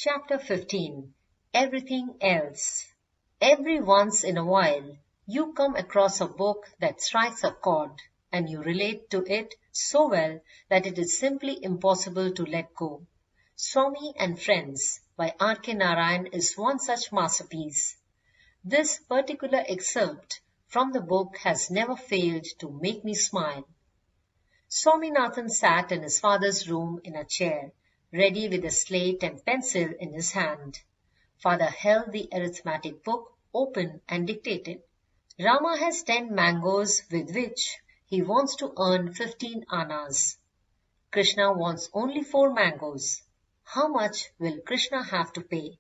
Chapter 15. Everything Else. Every once in a while, you come across a book that strikes a chord, and you relate to it so well that it is simply impossible to let go. Swami and Friends by R.K. Narayan is one such masterpiece. This particular excerpt from the book has never failed to make me smile. Swaminathan sat in his father's room in a chair, ready with a slate and pencil in his hand. Father held the arithmetic book open and dictated. Rama has 10 mangoes with which he wants to earn 15 annas. Krishna wants only 4 mangoes. How much will Krishna have to pay?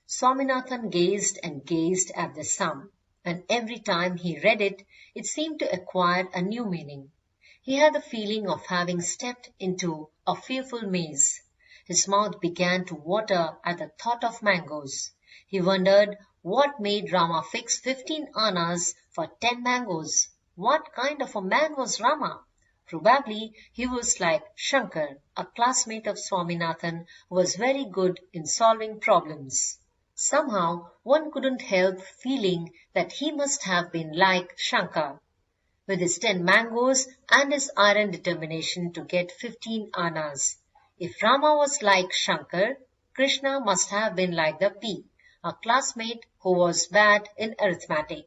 Swaminathan gazed and gazed at the sum, and every time he read it, it seemed to acquire a new meaning. He had the feeling of having stepped into a fearful maze. His mouth began to water at the thought of mangoes. He wondered what made Rama fix 15 annas for 10 mangoes. What kind of a man was Rama? Probably he was like Shankar, a classmate of Swaminathan who was very good in solving problems. Somehow one couldn't help feeling that he must have been like Shankar. With his 10 mangoes and his iron determination to get 15 annas. If Rama was like Shankar, Krishna must have been like the P, a classmate who was bad in arithmetic.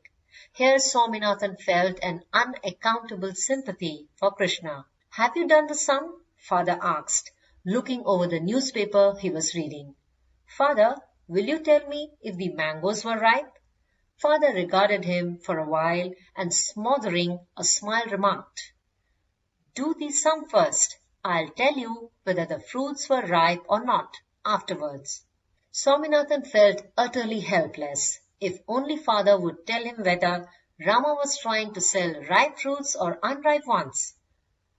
Here Swaminathan felt an unaccountable sympathy for Krishna. Have you done the sum? Father asked, looking over the newspaper he was reading. Father, will you tell me if the mangoes were ripe? Father regarded him for a while and smothering a smile remarked, Do the sum first. I'll tell you whether the fruits were ripe or not afterwards. Swaminathan felt utterly helpless. If only father would tell him whether Rama was trying to sell ripe fruits or unripe ones.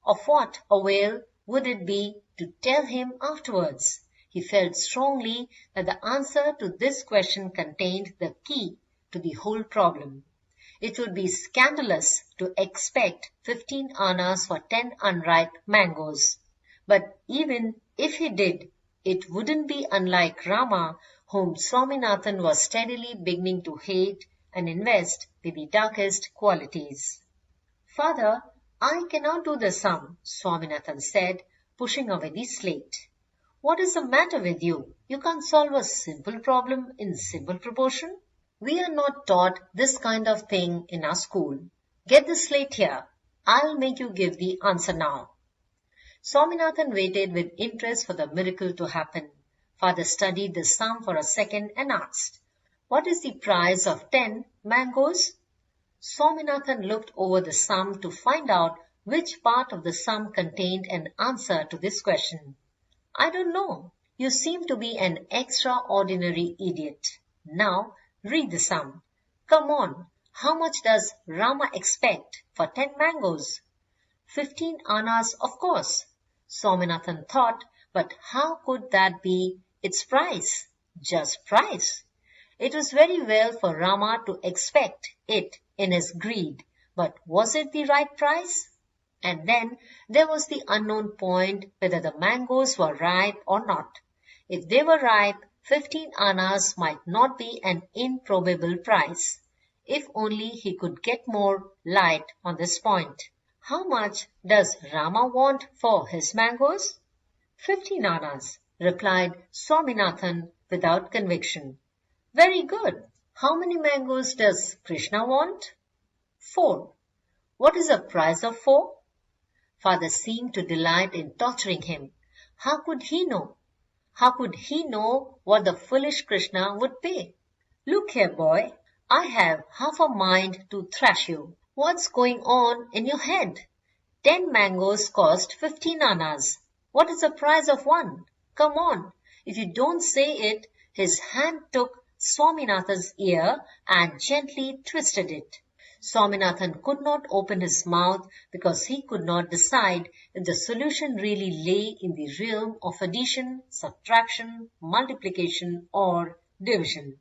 Of what avail would it be to tell him afterwards? He felt strongly that the answer to this question contained the key to the whole problem. It would be scandalous to expect 15 annas for 10 unripe mangoes. But even if he did, it wouldn't be unlike Rama, whom Swaminathan was steadily beginning to hate and invest with the darkest qualities. Father, I cannot do the sum, Swaminathan said, pushing away the slate. What is the matter with you? You can't solve a simple problem in simple proportion? We are not taught this kind of thing in our school. Get the slate here. I'll make you give the answer now. Swaminathan waited with interest for the miracle to happen. Father studied the sum for a second and asked, What is the price of 10 mangoes? Swaminathan looked over the sum to find out which part of the sum contained an answer to this question. I don't know. You seem to be an extraordinary idiot. Now, read the sum. Come on, how much does Rama expect for 10 mangoes? 15 annas, of course. Swaminathan thought, but how could that be its price? Just price. It was very well for Rama to expect it in his greed, but was it the right price? And then there was the unknown point whether the mangoes were ripe or not. If they were ripe, 15 annas might not be an improbable price. If only he could get more light on this point. How much does Rama want for his mangoes? 15 annas, replied Swaminathan without conviction. Very good. How many mangoes does Krishna want? 4. What is the price of 4? Father seemed to delight in torturing him. How could he know? How could he know what the foolish Krishna would pay? Look here, boy, I have half a mind to thrash you. What's going on in your head? 10 mangoes cost 15 annas. What is the price of 1? Come on. If you don't say it, his hand took Swaminathan's ear and gently twisted it. Swaminathan could not open his mouth because he could not decide if the solution really lay in the realm of addition, subtraction, multiplication, or division.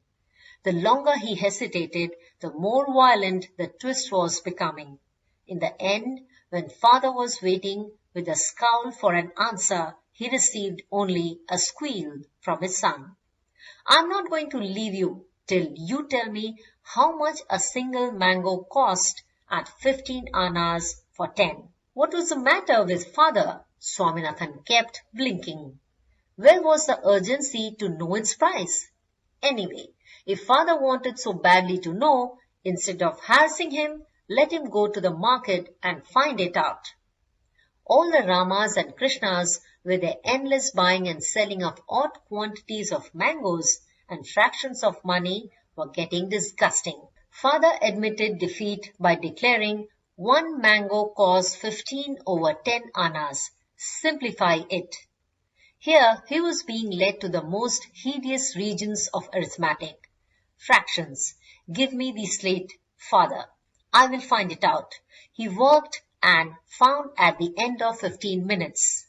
The longer he hesitated, the more violent the twist was becoming. In the end, when father was waiting with a scowl for an answer, he received only a squeal from his son. I'm not going to leave you till you tell me how much a single mango cost at 15 annas for 10. What was the matter with father? Swaminathan kept blinking. Where was the urgency to know its price? Anyway, if father wanted so badly to know, instead of harassing him, let him go to the market and find it out. All the Ramas and Krishnas, with their endless buying and selling of odd quantities of mangoes and fractions of money, were getting disgusting. Father admitted defeat by declaring one mango costs 15 over 10 annas. Simplify it. Here he was being led to the most hideous regions of arithmetic. Fractions. Give me the slate, father. I will find it out. He worked and found at the end of 15 minutes.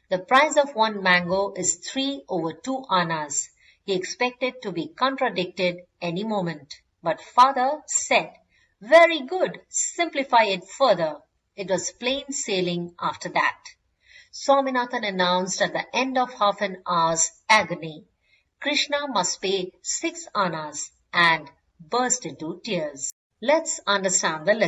The price of one mango is 3 over 2 annas. He expected to be contradicted any moment. But father said, very good, simplify it further. It was plain sailing after that. Swaminathan announced at the end of half an hour's agony, Krishna must pay 6 annas, and burst into tears. Let's understand the lesson.